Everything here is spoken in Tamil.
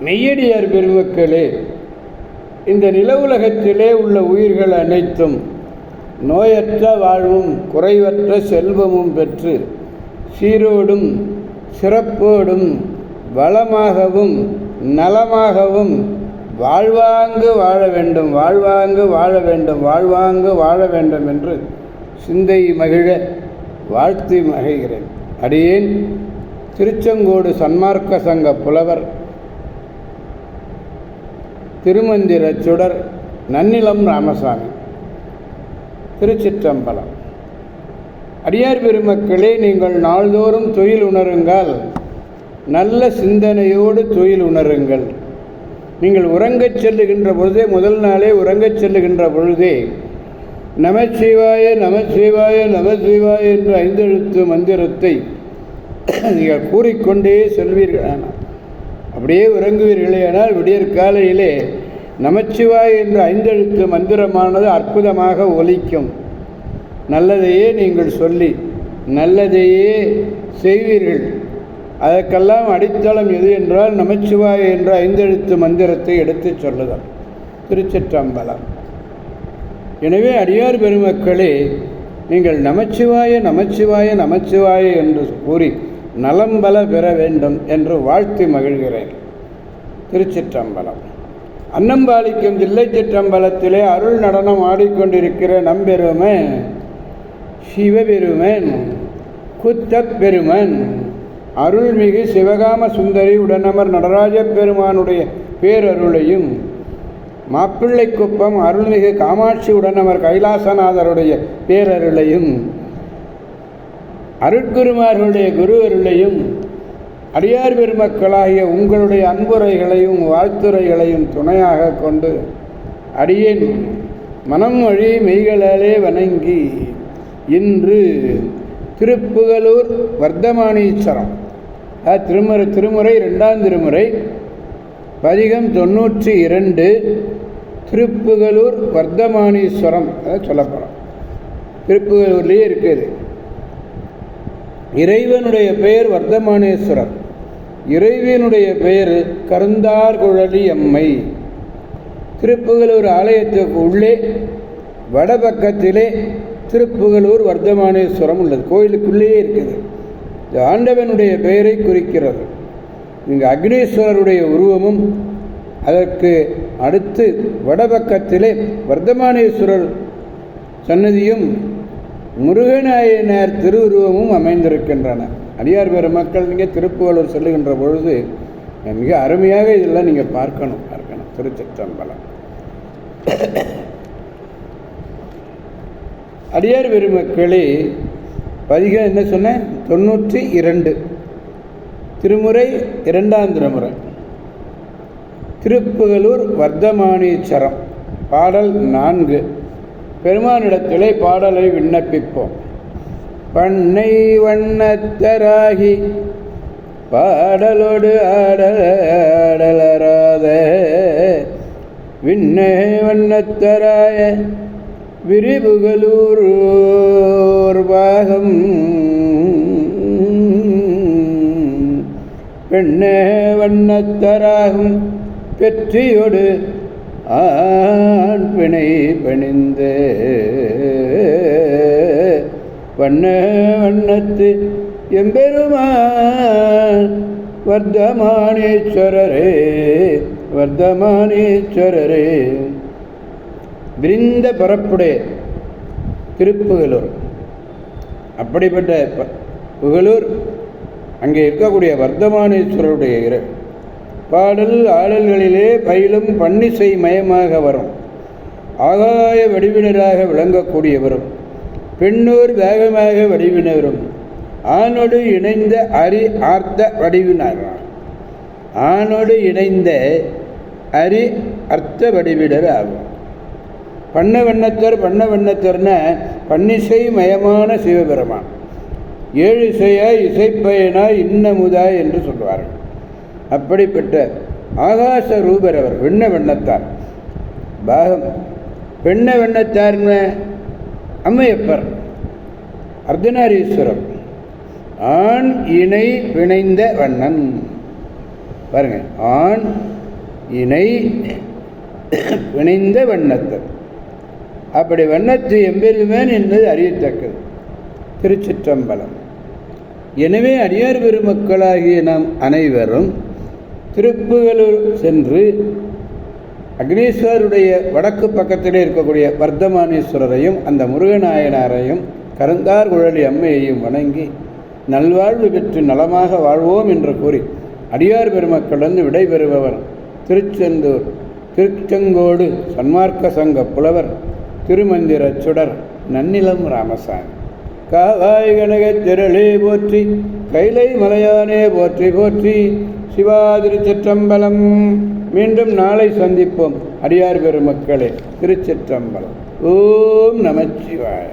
மெய்யடியார் பெருமக்களே, இந்த நில உலகத்திலே உள்ள உயிர்கள் அனைத்தும் நோயற்ற வாழ்வும் குறைவற்ற செல்வமும் பெற்று சீரோடும் சிறப்போடும் வளமாகவும் நலமாகவும் வாழ்வாங்கு வாழ வேண்டும், வாழ்வாங்கு வாழ வேண்டும், வாழ்வாங்கு வாழ வேண்டும் என்று சிந்தை மகிழ வாழ்த்தி மகிழ்கிறேன். அடியேன் திருச்செங்கோடு சன்மார்க்க சங்க புலவர் திருமந்திர சுடர் நன்னிலம் ராமசாமி. திருச்சிற்றம்பலம். அடியார் பெருமக்களே, நீங்கள் நாள்தோறும் தொழில் உணருங்கள், நல்ல சிந்தனையோடு தொழில் உணருங்கள். நீங்கள் உறங்கச் செல்லுகின்ற பொழுதே, முதல் நாளே உறங்கச் செல்லுகின்ற பொழுதே நமசிவாய நமசிவாய நமசிவாய என்ற 5 எழுத்து மந்திரத்தை நீங்கள் கூறிக்கொண்டே செல்வீர்கள். அப்படியே உறங்குவீர்களே ஆனால் விடியற் காலையிலே நமச்சிவாய் என்ற 5 எழுத்து மந்திரமானது அற்புதமாக ஒலிக்கும். நல்லதையே நீங்கள் சொல்லி நல்லதையே செய்வீர்கள். அதற்கெல்லாம் அடித்தளம் எது என்றால் நமச்சிவாய் என்ற 5 எழுத்து மந்திரத்தை எடுத்துச் சொல்லுதல். திருச்சிற்றம்பலம். எனவே அடியார் பெருமக்களே, நீங்கள் நமச்சிவாய நமச்சிவாய நமச்சிவாய என்று கூறி நலம்பல பெற வேண்டும் என்று வாழ்த்தி மகிழ்கிறேன். திருச்சிற்றம்பலம். அன்னம்பாலிக்கும் தில்லை சிற்றம்பலத்திலே அருள் நடனம் ஆடிக்கொண்டிருக்கிற நம்பெருமன் சிவபெருமன் குத்தப்பெருமன் அருள்மிகு சிவகாம சுந்தரி உடனமர் நடராஜ பெருமானுடைய பேரருளையும், மாப்பிள்ளை குப்பம் அருள்மிகு காமாட்சி உடனமர் கைலாசநாதருடைய பேரருளையும், அருட்குருமார்களுடைய குரு அருளையும், அடியார் பெருமக்களாகிய உங்களுடைய அன்புரைகளையும் வாழ்த்துரைகளையும் துணையாக கொண்டு அடியேன் மனம் வழி மெய்களாலே வணங்கி இன்று திருப்புகலூர் வர்த்தமானீஸ்வரம் திருமுறை 2ஆம் திருமுறை பதிகம் 92 திருப்புகலூர் வர்த்தமானீஸ்வரம் சொல்ல போகிறோம். திருப்புகலூர்லேயே இருக்குது. இறைவனுடைய பெயர் வர்த்தமானேஸ்வரர், இறைவனுடைய பெயர் கருந்தார்குழலி அம்மை. திருப்புகலூர் ஆலயத்துக்கு உள்ளே வடபக்கத்திலே திருப்புகலூர் வர்த்தமானேஸ்வரம் உள்ளது. கோயிலுக்குள்ளேயே இருக்குது. இந்த ஆண்டவனுடைய பெயரை குறிக்கிறது. இங்கு அக்னீஸ்வரருடைய உருவமும் அதற்கு அடுத்து வடபக்கத்திலே வர்த்தமானேஸ்வரர் சன்னதியும் முருகநாயனார் திருவுருவமும் அமைந்திருக்கின்றன. அடியார் பெருமக்கள் நீங்கள் திருப்புகலூர் செல்லுகின்ற பொழுது மிக அருமையாக இதெல்லாம் நீங்கள் பார்க்கணும். திருச்சிற்றம்பலம். அடியார் பெருமக்களே, பதிகம் என்ன சொன்னேன்? 92 திருமுறை 2ஆம் திருமுறை திருப்புகலூர் வர்த்தமானீச்சரம் பாடல் 4. பெருமானிடத்திலே பாடலை விண்ணப்பிப்போம். பண்ணை வண்ணத்தராகி பாடலோடு ஆடலராத விண்ணை வண்ணத்தராய விரிபுகலூர் பாகம் பெண்ணே வண்ணத்தராகும் பெற்றியோடு ஆண் பிணை பணிந்த வண்ண வண்ணத்து எம்பெருமான் வர்த்தமானீஸ்வரரே வர்த்தமானீஸ்வரரே. விரிந்த பரப்புடைய திருப்புகலூர். அப்படிப்பட்ட புகலூர் அங்கே இருக்கக்கூடிய வர்த்தமானீஸ்வரருடைய பாடல் ஆடல்களிலே பயிலும் பன்னிசை மயமாக வரும். ஆகாய வடிவினராக விளங்கக்கூடியவரும் பெண்ணூர் வேகமாக வடிவினரும் ஆணோடு இணைந்த அரி ஆர்த்த வடிவினர். ஆணோடு இணைந்த அரி அர்த்த வடிவினர் ஆகும். பண்ண வண்ணத்தர்னா பன்னிசை மயமான சிவபெருமான். 7 இசையாய் இசைப்பயனாய் இன்னமுதாய் என்று சொல்வார்கள். அப்படிப்பட்ட ஆகாச ரூபர் அவர். வெண்ண வண்ணத்தார் பாகம். பெண்ண வண்ணத்தார்ன அம்மையப்பர் அர்த்தநாரீஸ்வரர். ஆண் இணை பிணைந்த வண்ணன். பாருங்கள், ஆண் இணை இணைந்த வண்ணத்தர். அப்படி வண்ணத்து எம்பெருமான் என்பது அறியத்தக்கது. திருச்சிற்றம்பலம். எனவே அடியார் பெருமக்களாகிய நாம் அனைவரும் திருப்புகலூர் சென்று அக்னீஸ்வரருடைய வடக்கு பக்கத்திலே இருக்கக்கூடிய வர்த்தமானீஸ்வரரையும் அந்த முருகநாயனாரையும் கருந்தார் குழலி அம்மையையும் வணங்கி நல்வாழ்வு பெற்று நலமாக வாழ்வோம் என்று கூறி அடியார் பெருமக்களிருந்து விடைபெறுபவர் திருச்செந்தூர் திருச்செங்கோடு சன்மார்க்க சங்க புலவர் திருமந்திர சுடர் நன்னிலம் ராமசாமி. காவாய் கனகத் திரளே போற்றி, கைலை மலையானே போற்றி போற்றி. சிவா திருச்சிற்றம்பலம். மீண்டும் நாளை சந்திப்போம் அடியார் பெருமக்களே. திருச்சிற்றம்பலம். ஓம் நமச்சிவாய.